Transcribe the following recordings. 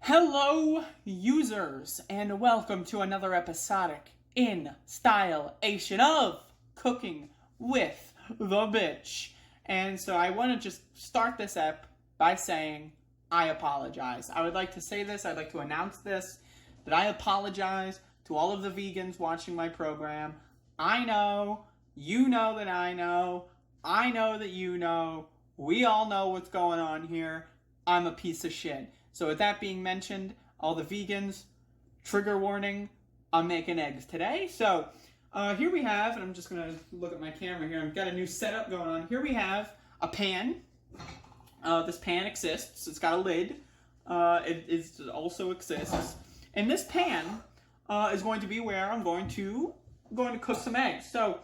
Hello, users, and welcome to another episodic installation of Cooking with the Bitch. And so I want to just start this up by saying I apologize. I would like to say this, I'd like to announce this, that I apologize to all of the vegans watching my program. I know, you know that I know that you know, we all know what's going on here. I'm a piece of shit. So with that being mentioned, all the vegans, trigger warning, I'm making eggs today. So here we have, and I'm just going to look at my camera here, I've got a new setup going on. Here we have a pan. This pan exists. It's got a lid. It also exists. And this pan is going to be where I'm going to cook some eggs. So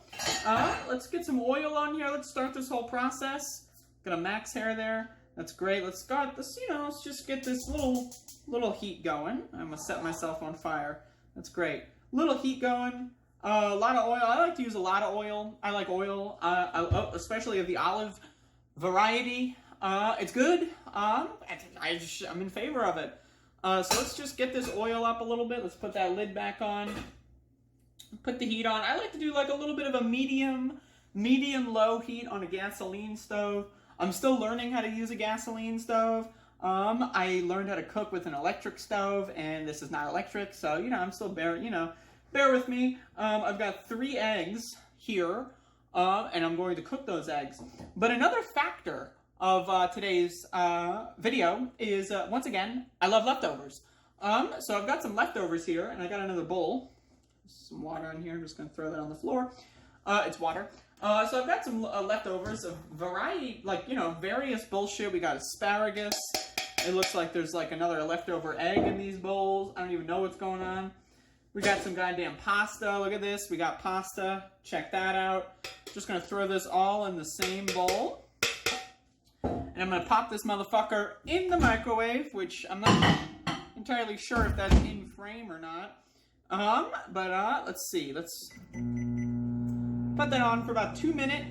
let's get some oil on here. Let's start this whole process. Got a max hair there. That's great. Let's start this, let's just get this little heat going. I'm going to set myself on fire. That's great. Little heat going. A lot of oil. I like to use a lot of oil. I like oil, especially of the olive variety. It's good. I'm in favor of it. So let's just get this oil up a little bit. Let's put that lid back on. Put the heat on. I like to do like a little bit of a medium-low heat on a gasoline stove. I'm still learning how to use a gasoline stove. I learned how to cook with an electric stove, and this is not electric, so, I'm still bear with me. I've got 3 eggs here, and I'm going to cook those eggs. But another factor of today's video is, once again, I love leftovers. So I've got some leftovers here, and I got another bowl. Some water in here. I'm just going to throw that on the floor. It's water. So I've got some leftovers of variety, various bullshit. We got asparagus. It looks like there's another leftover egg in these bowls. I don't even know what's going on. We got some goddamn pasta. Look at this. We got pasta. Check that out. Just going to throw this all in the same bowl. And I'm going to pop this motherfucker in the microwave, which I'm not entirely sure if that's in frame or not. But let's see. Let's put that on for about 2 minutes.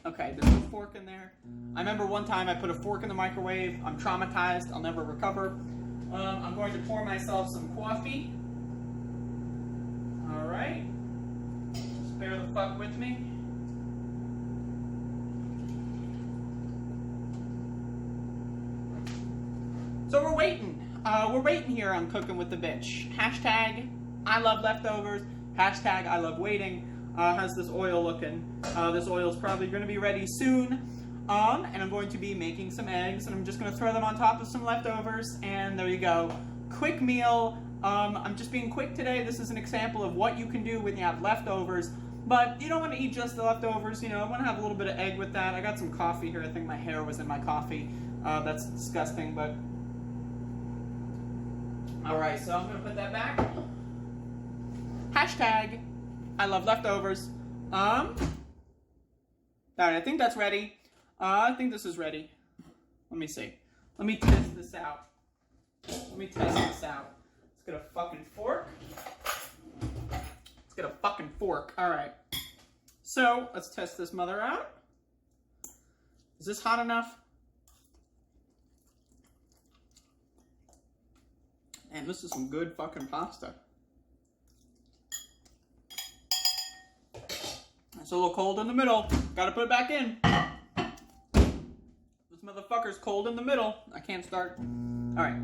Okay, there's no fork in there. I remember one time I put a fork in the microwave. I'm traumatized. I'll never recover. I'm going to pour myself some coffee. Alright. Just bear the fuck with me. So we're waiting. We're waiting here on Cooking with the Bitch. Hashtag I love leftovers. Hashtag I love waiting. How's this oil looking? This oil is probably going to be ready soon. And I'm going to be making some eggs, and I'm just going to throw them on top of some leftovers, and there you go. Quick meal. I'm just being quick today. This is an example of what you can do when you have leftovers, but you don't want to eat just the leftovers. I want to have a little bit of egg with that. I got some coffee here. I think my hair was in my coffee. That's disgusting, but... Alright, so I'm going to put that back. Hashtag I love leftovers. Alright, I think that's ready. I think this is ready. Let me see. Let me test this out. Let's get a fucking fork. Alright. So, let's test this mother out. Is this hot enough? And this is some good fucking pasta. It's a little cold in the middle. Gotta put it back in. This motherfucker's cold in the middle. I can't start. Alright.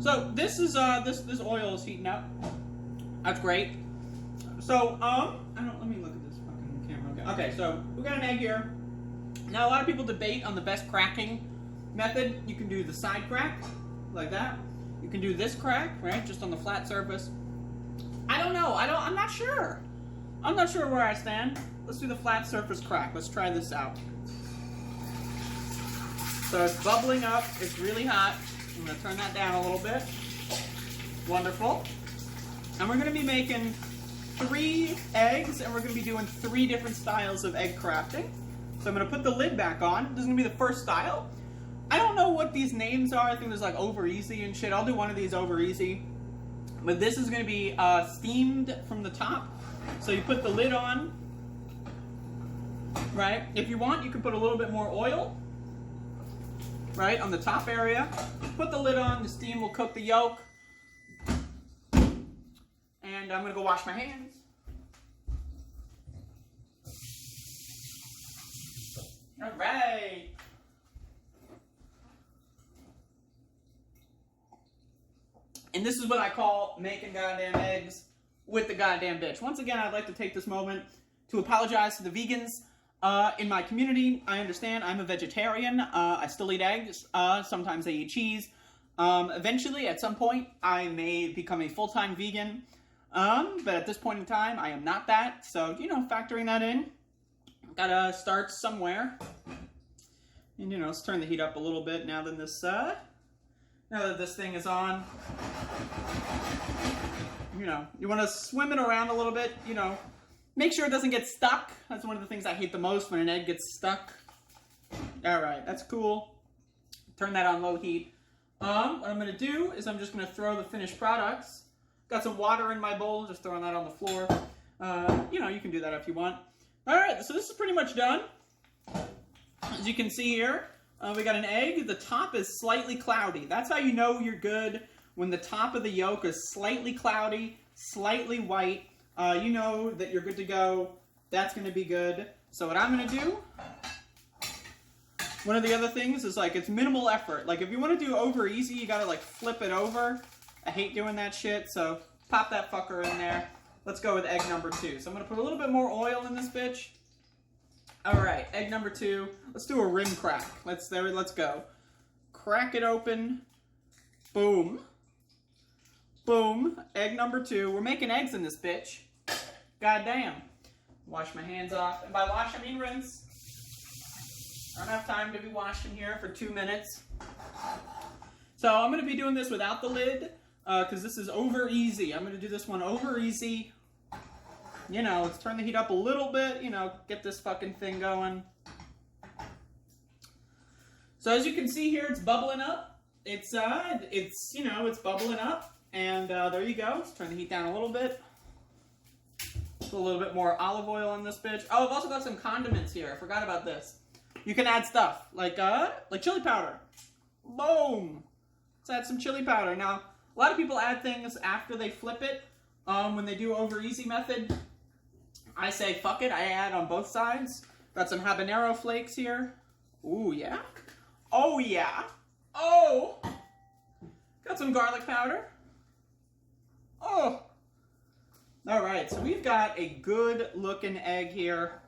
So this is this oil is heating up. That's great. So, let me look at this fucking camera. Okay, so we got an egg here. Now a lot of people debate on the best cracking method. You can do the side crack, like that. You can do this crack, right? Just on the flat surface. I don't know. I'm not sure. I'm not sure where I stand. Let's do the flat surface crack. Let's try this out. So it's bubbling up. It's really hot. I'm going to turn that down a little bit. Wonderful. And we're going to be making 3 eggs, and we're going to be doing 3 different styles of egg crafting. So I'm going to put the lid back on. This is going to be the first style. I don't know what these names are. I think there's over easy and shit. I'll do one of these over easy. But this is going to be steamed from the top. So you put the lid on, right? If you want, you can put a little bit more oil, right, on the top area. Put the lid on, the steam will cook the yolk. And I'm gonna go wash my hands. All right. And this is what I call making goddamn eggs with the goddamn bitch. Once again, I'd like to take this moment to apologize to the vegans in my community. I understand I'm a vegetarian. I still eat eggs. Sometimes I eat cheese. Eventually, at some point, I may become a full-time vegan. But at this point in time, I am not that. So, you know, factoring that in, gotta start somewhere. And, you know, let's turn the heat up a little bit now that this thing is on. You know, you want to swim it around a little bit, you know. Make sure it doesn't get stuck. That's one of the things I hate the most, when an egg gets stuck. Alright, that's cool. Turn that on low heat. What I'm going to do is I'm just going to throw the finished products. Got some water in my bowl, just throwing that on the floor. You know, you can do that if you want. Alright, so this is pretty much done. As you can see here, we got an egg. The top is slightly cloudy. That's how you know you're good. When the top of the yolk is slightly cloudy, slightly white, you know that you're good to go. That's going to be good. So what I'm going to do, one of the other things is, like, it's minimal effort. Like, if you want to do over easy, you got to, like, flip it over. I hate doing that shit, so pop that fucker in there. Let's go with egg number 2. So I'm going to put a little bit more oil in this bitch. Alright, egg number 2. Let's do a rim crack. Let's go. Crack it open. Boom. Boom. Egg number 2. We're making eggs in this bitch. God damn. Wash my hands off. And by wash, I mean rinse. I don't have time to be washing here for 2 minutes. So I'm going to be doing this without the lid, because this is over easy. I'm going to do this one over easy. You know, let's turn the heat up a little bit, you know, get this fucking thing going. So as you can see here, it's bubbling up. It's you know, it's bubbling up. And there you go. Let's turn the heat down a little bit. Put a little bit more olive oil on this bitch. Oh, I've also got some condiments here. I forgot about this. You can add stuff like chili powder. Boom. Let's add some chili powder. Now, a lot of people add things after they flip it. When they do over easy method, I say fuck it. I add on both sides. Got some habanero flakes here. Ooh, yeah. Oh, yeah. Oh. Got some garlic powder. Oh. All right, so we've got a good-looking egg here.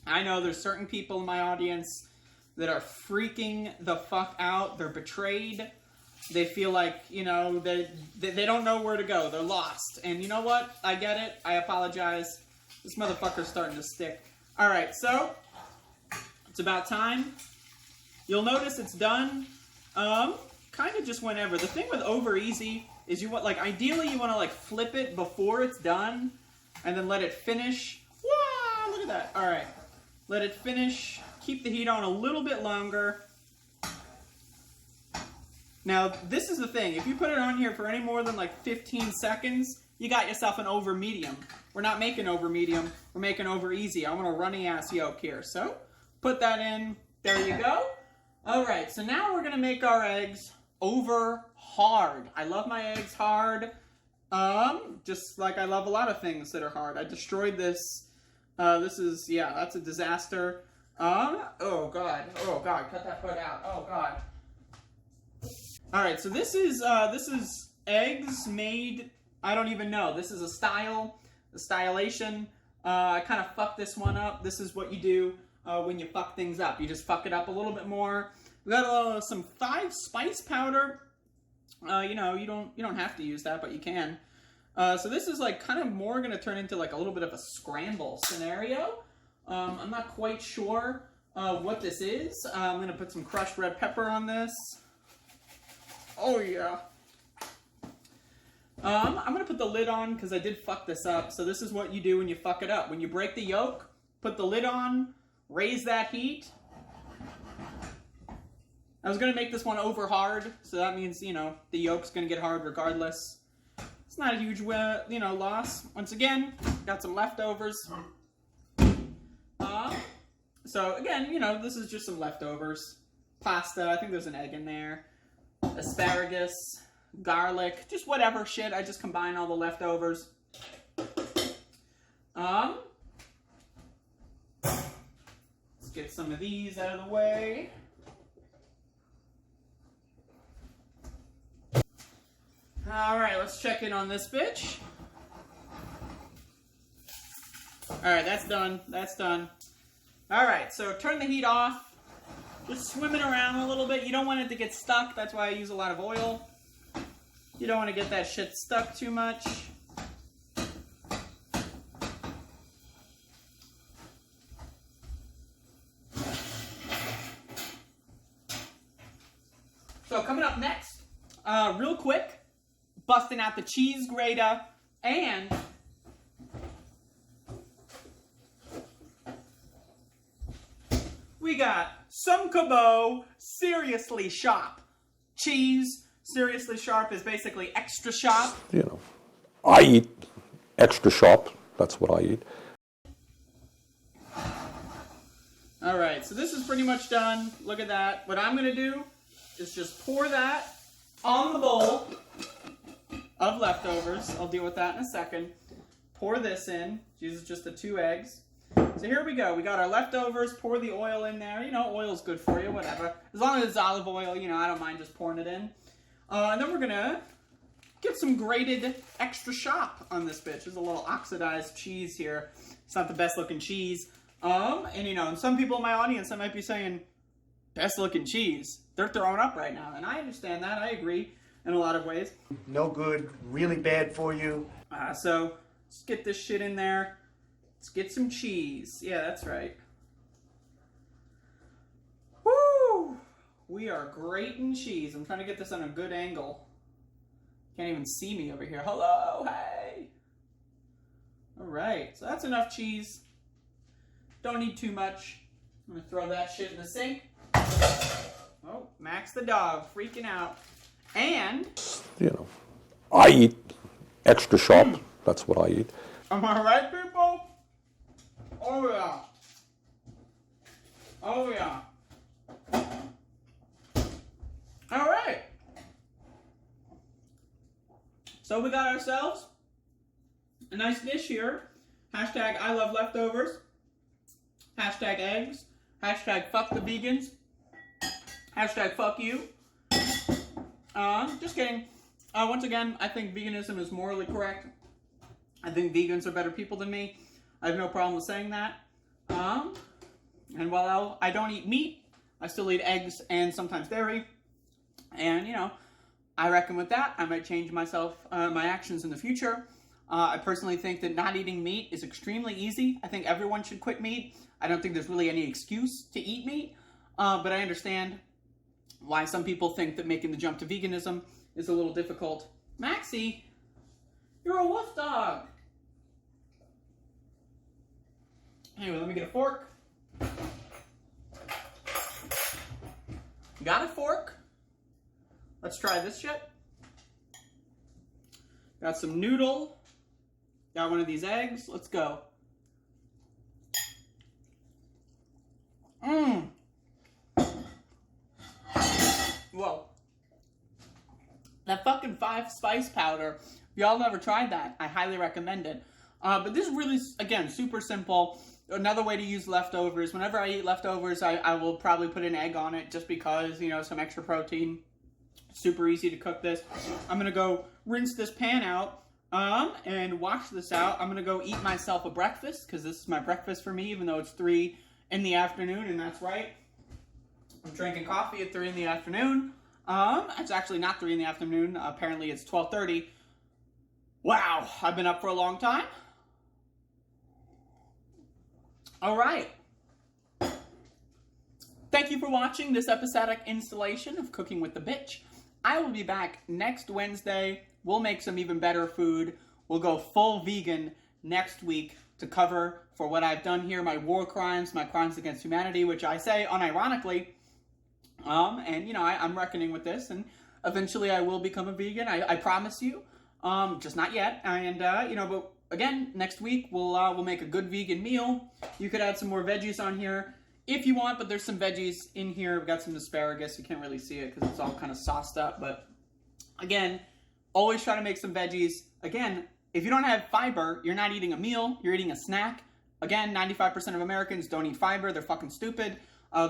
I know there's certain people in my audience that are freaking the fuck out. They're betrayed. They feel like, you know, they don't know where to go. They're lost. And you know what? I get it. I apologize. This motherfucker's starting to stick. All right, so it's about time. You'll notice it's done kind of just whenever. The thing with over easy is you want, like, ideally you want to, like, flip it before it's done and then let it finish. Wow, look at that. All right. Let it finish. Keep the heat on a little bit longer. Now, this is the thing. If you put it on here for any more than, like, 15 seconds, you got yourself an over medium. We're not making over medium. We're making over easy. I want a runny ass yolk here. So, put that in. There you go. All right. So now we're going to make our eggs over hard. I love my eggs hard. Just like I love a lot of things that are hard. I destroyed this. This is, yeah, that's a disaster. Oh God. Oh God. Cut that foot out. Oh God. All right. So this is eggs made. I don't even know. This is a stylation. I kind of fucked this one up. This is what you do when you fuck things up. You just fuck it up a little bit more. We got some 5 spice powder. You know, you don't have to use that, but you can. So this is like kind of more going to turn into like a little bit of a scramble scenario. I'm not quite sure what this is. I'm going to put some crushed red pepper on this. Oh yeah. I'm going to put the lid on because I did fuck this up. So this is what you do when you fuck it up. When you break the yolk, put the lid on, raise that heat. I was going to make this one over hard, so that means, you know, the yolk's going to get hard regardless. It's not a huge, you know, loss. Once again, got some leftovers. So again, you know, this is just some leftovers. pasta. I think there's an egg in there. Asparagus, garlic, just whatever shit. I just combine all the leftovers. Let's get some of these out of the way. Alright, let's check in on this bitch. Alright, that's done. That's done. Alright, so turn the heat off. Just swim it around a little bit. You don't want it to get stuck. That's why I use a lot of oil. You don't want to get that shit stuck too much. So coming up next, real quick, busting out the cheese grater and we got some Cabot Seriously Sharp cheese. Seriously Sharp is basically extra sharp. You know, I eat extra sharp. That's what I eat. All right, so this is pretty much done. Look at that. What I'm going to do is just pour that on the bowl of leftovers. I'll deal with that in a second. Pour this in. Use just the 2 eggs. So here we go. We got our leftovers. Pour the oil in there. You know, oil's good for you, whatever. As long as it's olive oil, you know, I don't mind just pouring it in. And then we're going to get some grated extra sharp on this bitch. There's a little oxidized cheese here. It's not the best looking cheese. And you know, and some people in my audience that might be saying, best looking cheese. They're throwing up right now. And I understand that. I agree in a lot of ways. No good. Really bad for you. So let's get this shit in there. Let's get some cheese. Yeah, that's right. Woo! We are grating cheese. I'm trying to get this on a good angle. Can't even see me over here. Hello, hey! Alright, so that's enough cheese. Don't need too much. I'm gonna throw that shit in the sink. Oh, Max the dog freaking out. And, You know, I eat extra sharp. That's what I eat. am I right, people? Oh yeah. Oh yeah. Alright. So we got ourselves a nice dish here. Hashtag I love leftovers. Hashtag eggs. Hashtag fuck the vegans. Hashtag fuck you. Just kidding. Once again, I think veganism is morally correct. I think vegans are better people than me. I have no problem with saying that. And while I don't eat meat, I still eat eggs and sometimes dairy. And, you know, I reckon with that, I might change my actions in the future. I personally think that not eating meat is extremely easy. I think everyone should quit meat. I don't think there's really any excuse to eat meat. But I understand why some people think that making the jump to veganism is a little difficult. Maxie, you're a wolf dog. Anyway, let me get a fork. Got a fork. Let's try this shit. Got some noodle. Got one of these eggs. Let's go. Whoa. That fucking 5 spice powder. If y'all never tried that, I highly recommend it. But this is really, again, super simple. Another way to use leftovers. Whenever I eat leftovers, I will probably put an egg on it just because, you know, some extra protein. Super easy to cook this. I'm going to go rinse this pan out and wash this out. I'm going to go eat myself a breakfast because this is my breakfast for me, even though it's 3 in the afternoon, and that's right. I'm drinking coffee at 3 in the afternoon. It's actually not 3 in the afternoon. Apparently it's 12:30. Wow, I've been up for a long time. All right. Thank you for watching this episodic installation of Cooking with the Bitch. I will be back next Wednesday. We'll make some even better food. We'll go full vegan next week to cover for what I've done here, my war crimes, my crimes against humanity, which I say unironically. And, you know, I'm reckoning with this, and eventually I will become a vegan. I promise you. Just not yet. And, you know, but again, next week we'll make a good vegan meal. You could add some more veggies on here if you want, but there's some veggies in here. We've got some asparagus. You can't really see it because it's all kind of sauced up. But again, always try to make some veggies. Again, if you don't have fiber, you're not eating a meal. You're eating a snack. Again, 95% of Americans don't eat fiber. They're fucking stupid.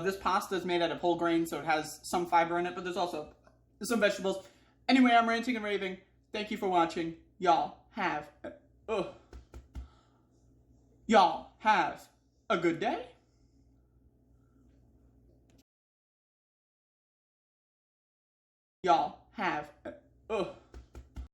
This pasta is made out of whole grain, so it has some fiber in it, but there's also some vegetables. Anyway, I'm ranting and raving. Thank you for watching. Y'all have a good day. Y'all have